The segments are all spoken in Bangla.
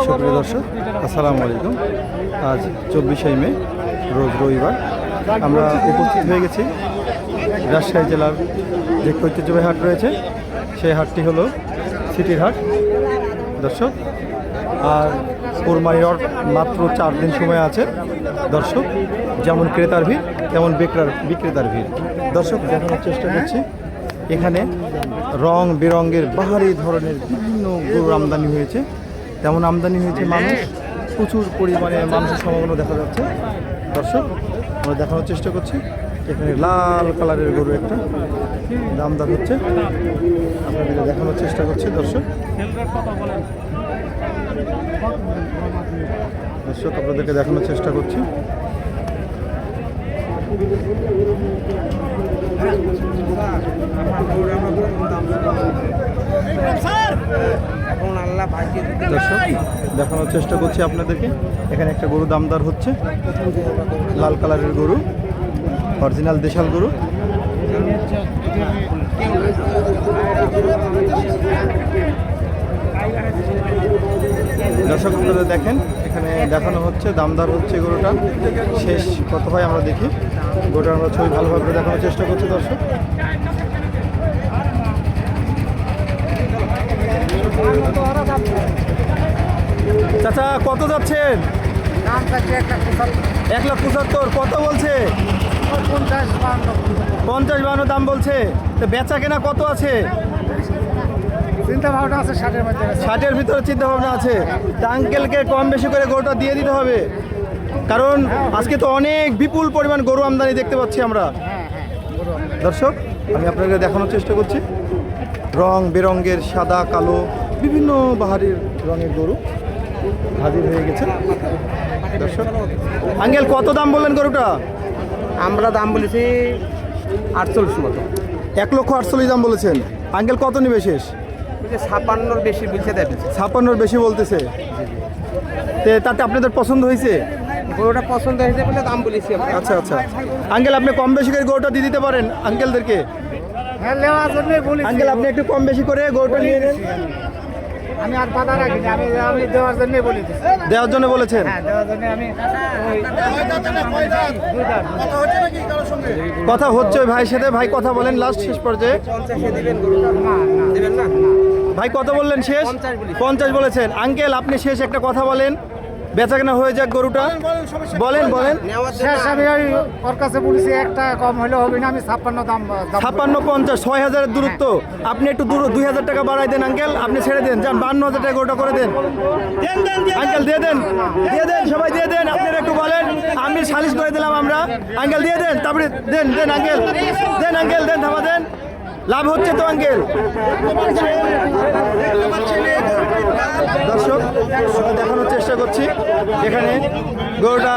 সুপ্রিয় দর্শক, আসসালামু আলাইকুম। আজ 24শে মে, রোজ রবিবার। আমরা উপস্থিত হয়ে গেছি রাজশাহী জেলার যে ঐতিহ্যবাহী হাট রয়েছে, সেই হাটটি হলো সিটির হাট দর্শক। আর কোরবানির মাত্র 4 দিন সময় আছে দর্শক। যেমন ক্রেতার ভিড় তেমন বিক্রেতার ভিড় দর্শক। দেখানোর চেষ্টা করছি, এখানে রং বেরঙের বাহারি ধরনের বিভিন্ন গরুর আমদানি হয়েছে, তেমন আমদানি হয়েছে মানুষ, প্রচুর পরিমাণে মানুষের সমাগম দেখা যাচ্ছে দর্শক। আমরা দেখানোর চেষ্টা করছি, এখানে লাল কালারের গরু একটা দামদার হচ্ছে, আপনাদের দেখানোর চেষ্টা করছি দর্শক। আপনাদেরকে দেখানোর চেষ্টা করছি। দর্শক দেখানোর চেষ্টা করছি আপনাদেরকে, এখানে একটা গরু দামদার হচ্ছে, লাল কালারের গরু, অরিজিনাল দেশাল গরু। দর্শক আপনারা দেখেন, এখানে দেখানো হচ্ছে, দামদার হচ্ছে গরুটা। শেষ কত হয় আমরা দেখি, গরুটা আমরা ছবি ভালোভাবে দেখানোর চেষ্টা করছি দর্শক। চাচা কত যাচ্ছেন? 1,75,000। কত বলছে? 50-52 দাম বলছে। তো বেচা কেনা কত আছে? চিন্তা ভাবনা আছে 60-এর ভিতরে চিন্তা ভাবনা আছে। তা আঙ্কেলকে কম বেশি করে গরুটা দিয়ে দিতে হবে, কারণ আজকে তো অনেক বিপুল পরিমাণ গরু আমদানি দেখতে পাচ্ছি আমরা দর্শক। আমি আপনাকে দেখানোর চেষ্টা করছি, রং বেরঙের সাদা কালো বিভিন্ন বাহারির রঙের গরু হাজির হয়ে গেছে দর্শক। আঙ্কেল কত দাম বললেন গরুটা? আমরা দাম বলেছি 48 মতো। 1,48,000 দাম বলেছেন। আঙ্কেল কত নিবে শেষ? 56-র বেশি বলছে, 56-র বেশি বলতেছে। তাতে আপনাদের পছন্দ হয়েছে? গরুটা পছন্দ হয়েছে বলে দাম বলেছি। আচ্ছা আচ্ছা আঙ্কেল, আপনি কম বেশি করে গরুটা দিয়ে দিতে পারেন আঙ্কেলদেরকে? হ্যাঁ, নেওয়ার জন্য বলি আঙ্কেল, আপনি একটু কম বেশি করে গরুটা নিয়ে নেন। আমি আর বাধা রাখিনি, আমি দেওয়ার জন্য বলি। দেওয়ার জন্য বলেছেন? হ্যাঁ, দেওয়ার জন্য আমি। কথা হচ্ছে ওই ভাইয়ের সাথে, ভাই কথা বলেন লাস্ট শেষ পর্যায়ে। 50-এ দিবেন না? ভাই কত বললেন শেষ? 50 বলেছেন। আঙ্কেল, আপনি শেষ একটা কথা বলেন, বেচা কেনা হয়ে যাক গরুটা। বলেন বলেন। শেষ আমি ওর কাছে বলেছি, একটা কম হলে হবে না, আমি 56 দাম। 56-50, 6,000-এর দূরত্ব। আপনি একটু 2,000 টাকা বাড়াই দেন আঙ্কেল, আপনি ছেড়ে দেন, যান 52,000 টাকা গরুটা করে দেন আঙ্কেল। দিয়ে দেন, সবাই দিয়ে দেন। আপনারা একটু বলেন, আমি সালিশ করে দিলাম আমরা। আঙ্কেল দিয়ে দেন, তারপরে দেন আঙ্কেল, দেন ধামা দেন। লাভ হচ্ছে তো আঙ্কেল। দর্শক দেখানোর চেষ্টা করছি, এখানে গরুটা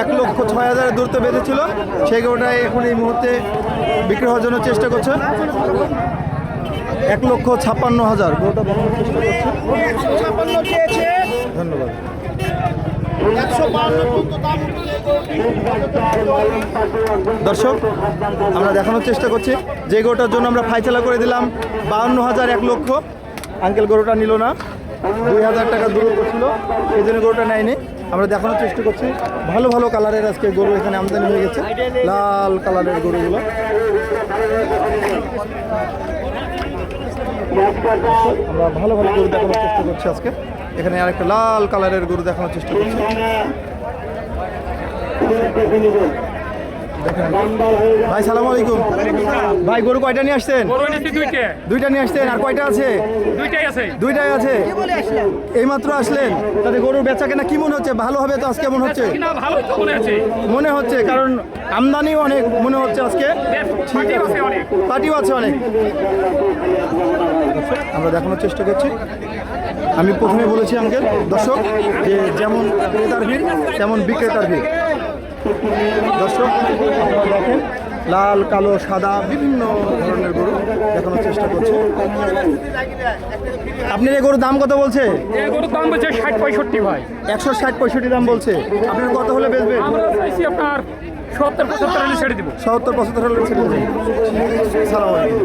1,06,000 দূরত্ব বেঁধেছিল, সেই গরুটা এখন এই মুহূর্তে বিক্রি হওয়ার জন্য চেষ্টা করছে। 1,56,000 গরুটা দেখানোর চেষ্টা করছে। ধন্যবাদ। দর্শক আমরা দেখানোর চেষ্টা করছি, যে গরুটার জন্য আমরা ফাইসালা করে দিলাম 52,000, 1,00,000। আঙ্কেল গরুটা নিল না, 2,000 টাকা দূরত্ব ছিল, এই জন্য গরুটা নেয়নি। আমরা দেখানোর চেষ্টা করছি, ভালো ভালো কালারের আজকে গরু এখানে আমদানি হয়ে গেছে, লাল কালারের গরুগুলো। আমরা ভালো ভালো গরু দেখানোর চেষ্টা করছি আজকে। এখানে আরেকটা লাল কালারের গরু দেখানোর চেষ্টা করছি। ভাই সালাম আলাইকুম। ভাই গরু কয়টা নিয়ে আসছেন? দুইটা নিয়ে আসছেন। আর কয়টা আছে? দুইটাই আছে। এইমাত্র আসলেন, তাতে গরুর বেচা কেনা কি মনে হচ্ছে? ভালো হবে তো আজকে মনে হচ্ছে? মনে হচ্ছে, কারণ আমদানিও অনেক মনে হচ্ছে আজকে, পার্টিও আছে অনেক। আমরা দেখানোর চেষ্টা করছি। আমি প্রথমে বলেছি আঙ্কেল দর্শক, যে যেমন ক্রেতার ভিড় তেমন বিক্রেতার ভিড় দর্শক। আপনারা দেখেন, লাল কালো সাদা বিভিন্ন ধরনের গরু দেখানোর চেষ্টা করছে। আপনার এই গরুর দাম কত বলছে? গরুর দাম বলছে 60-65 ভাই। 160-65 দাম বলছে। আপনার কত হলে বেচবেন? আমরা চাইছি আপনার 70-75 হলে ছেড়ে দিব। 70-75 হলে ছেড়ে দেবেন। সালাম আলাইকুম।